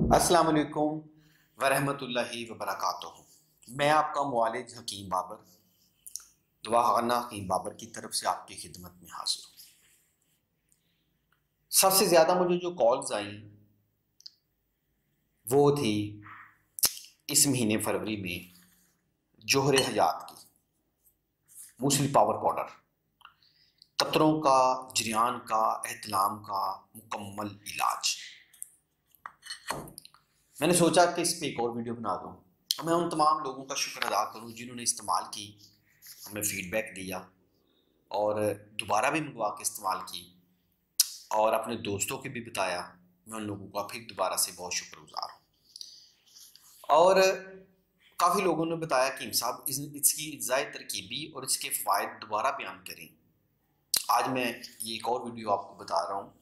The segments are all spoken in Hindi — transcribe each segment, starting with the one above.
अस्सलाम वालेकुम वरहमतुल्लाहि वबरकातुहू। मैं आपका मुआलिज हकीम बाबर दुआखाना हकीम बाबर की तरफ से आपकी खिदमत में हाजिर हूँ। सबसे ज़्यादा मुझे जो कॉल्स आई वो थी इस महीने फरवरी में जोहरे हयात की मूसली पावर पाउडर, कतरों का, जरियान का, एहतलाम का मुकम्मल इलाज। मैंने सोचा कि इस पे एक और वीडियो बना दूँ। मैं उन तमाम लोगों का शुक्र अदा करूँ जिन्होंने इस्तेमाल की, हमें फीडबैक दिया और दोबारा भी मंगवा के इस्तेमाल की और अपने दोस्तों को भी बताया। मैं उन लोगों का फिर दोबारा से बहुत शुक्रगुजार हूँ। और काफ़ी लोगों ने बताया कि साहब इसकी इज़ाए तरकीबी और इसके फ़ायदे दोबारा बयान करें। आज मैं ये एक और वीडियो आपको बता रहा हूँ।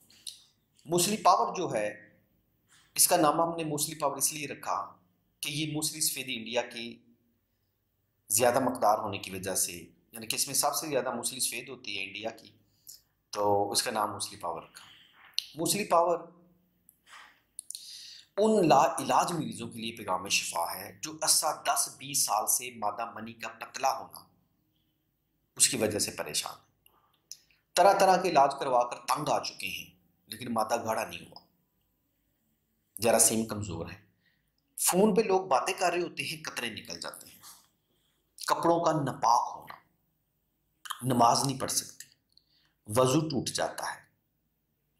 मूसली पावर जो है, इसका नाम हमने मूसली पावर इसलिए रखा कि ये मूसली सफ़ेद इंडिया की ज़्यादा मकदार होने की वजह से, यानी कि इसमें सबसे ज़्यादा मूसली सफ़ेद होती है इंडिया की, तो उसका नाम मूसली पावर रखा। मूसली पावर उन इलाज मरीजों के लिए पैगाम शिफा है जो 10-20 साल से मादा मनी का पतला होना, उसकी वजह से परेशान है। तरह तरह के इलाज करवाकर तंग आ चुके हैं लेकिन मादा गाढ़ा नहीं हुआ, जरासीम कमज़ोर है। फ़ोन पे लोग बातें कर रहे होते हैं, कतरे निकल जाते हैं। कपड़ों का नापाक होना, नमाज नहीं पढ़ सकती, वजू टूट जाता है।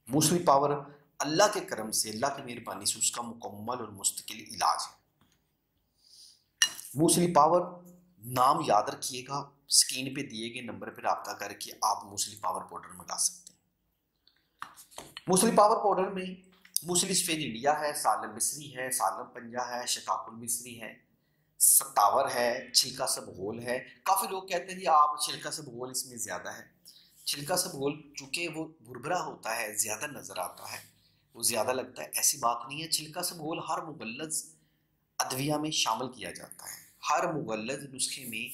मूसली पावर अल्लाह के करम से, अल्लाह की मेहरबानी से उसका मुकम्मल और मुस्तकिल इलाज है। मूसली पावर नाम याद रखिएगा, स्क्रीन पे दिए गए नंबर पर रब्ता करके आप मूसली पावर पाउडर मंगा सकते हैं। मूसली पावर पाउडर में मूसली सफ़ेद इंडिया है, सालम मिस्री है, सालम पंजा है, शकाकुल मिस्री है, सतावर है, छिलका सबगोल है। काफ़ी लोग कहते हैं जी आप छिलका सबगोल इसमें ज़्यादा है। छिलका सबगोल चूँकि वो भुरभुरा होता है, ज़्यादा नज़र आता है, वो ज़्यादा लगता है, ऐसी बात नहीं है। छिलका सबगोल हर मुगल्लज़ अदविया में शामिल किया जाता है। हर मुगल्लज़ नुस्खे में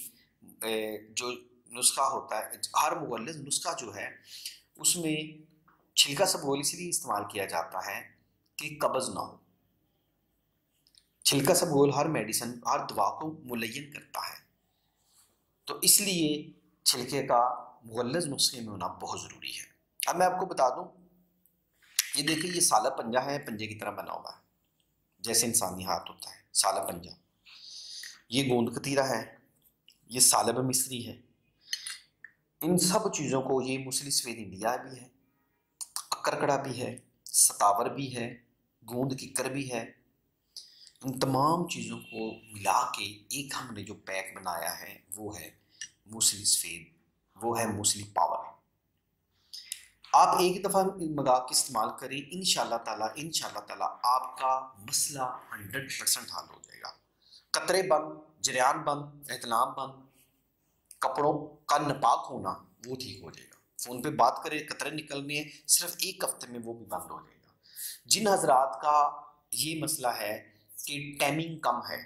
जो नुस्खा होता है, हर मुगल्लज़ नुस्खा जो है उसमें छिलका सबगोल इसलिए इस्तेमाल किया जाता है कि कब्ज़ ना हो। छिलका सबगोल हर मेडिसिन, हर दवा को मुलय्यन करता है, तो इसलिए छिलके का मुगल्लज़ नुस्खे में होना बहुत ज़रूरी है। अब मैं आपको बता दूं, ये देखिए, ये साला पंजा है, पंजे की तरह बना हुआ है जैसे इंसानी हाथ होता है, साला पंजा। ये गोंद कतीरा है, ये सालब मिस्री है। इन सब चीज़ों को, ये मूसली सफ़ेद इंडिया भी है, अकरकड़ा भी है, सतावर भी है, गोंद किक्कर भी है। इन तमाम चीज़ों को मिला के एक हमने जो पैक बनाया है वो है मूसली सफ़ेद, वो है मूसली पावर। आप एक दफ़ा मंगा के इस्तेमाल करें, इंशाल्लाह ताला आपका मसला 100% हल हो जाएगा। कतरे बंद, जरियान बंद, एहतलाम बंद, कपड़ों का नापाक होना वो ठीक हो जाएगा। फ़ोन पे बात करें, कतरे निकलने हैं, सिर्फ एक हफ्ते में वो भी बंद हो जाएगा। जिन हजरात का ये मसला है कि टाइमिंग कम है,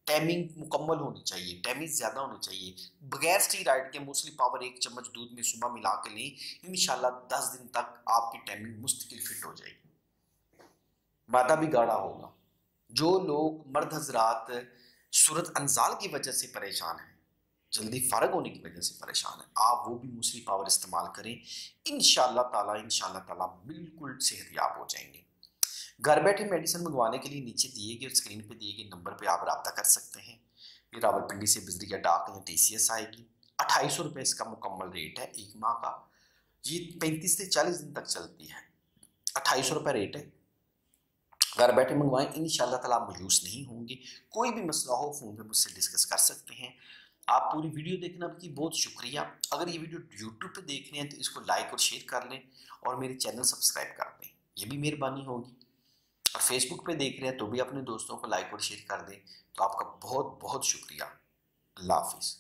टाइमिंग मुकम्मल होनी चाहिए, टाइमिंग ज़्यादा होनी चाहिए, बगैर स्टीरॉइड के मूसली पावर 1 चम्मच दूध में सुबह मिला के लें, इंशाल्लाह 10 दिन तक आपकी टाइमिंग मुस्तकिल फिट हो जाएगी, मादा भी गाढ़ा होगा। जो लोग मर्द हजरात सूरत अनजाल की वजह से परेशान हैं, जल्दी फारग होने की वजह से परेशान है, आप वो भी मूसली पावर इस्तेमाल करें। इंशाल्लाह ताला बिल्कुल सेहतयाब हो जाएंगे। घर बैठे मेडिसिन मंगवाने के लिए नीचे दिए गए, स्क्रीन पे दिए गए नंबर पे आप रब्ता कर सकते हैं। ये रावलपिंडी से बिजली डाक या TCS आएगी। 2800 रुपये इसका मुकम्मल रेट है एक माह का। ये 35 से 40 दिन तक चलती है। 2800 रुपये रेट है। घर बैठे मंगवाएं, इंशाल्लाह ताला आप मायूस नहीं होंगे। कोई भी मसला हो फ़ोन पे मुझसे डिस्कस कर सकते हैं। आप पूरी वीडियो देखना की बहुत शुक्रिया। अगर ये वीडियो यूट्यूब पे देख रहे हैं तो इसको लाइक और शेयर कर लें और मेरे चैनल सब्सक्राइब कर दें, ये भी मेहरबानी होगी। और फेसबुक पे देख रहे हैं तो भी अपने दोस्तों को लाइक और शेयर कर दें। तो आपका बहुत बहुत शुक्रिया। अल्लाह हाफिज़।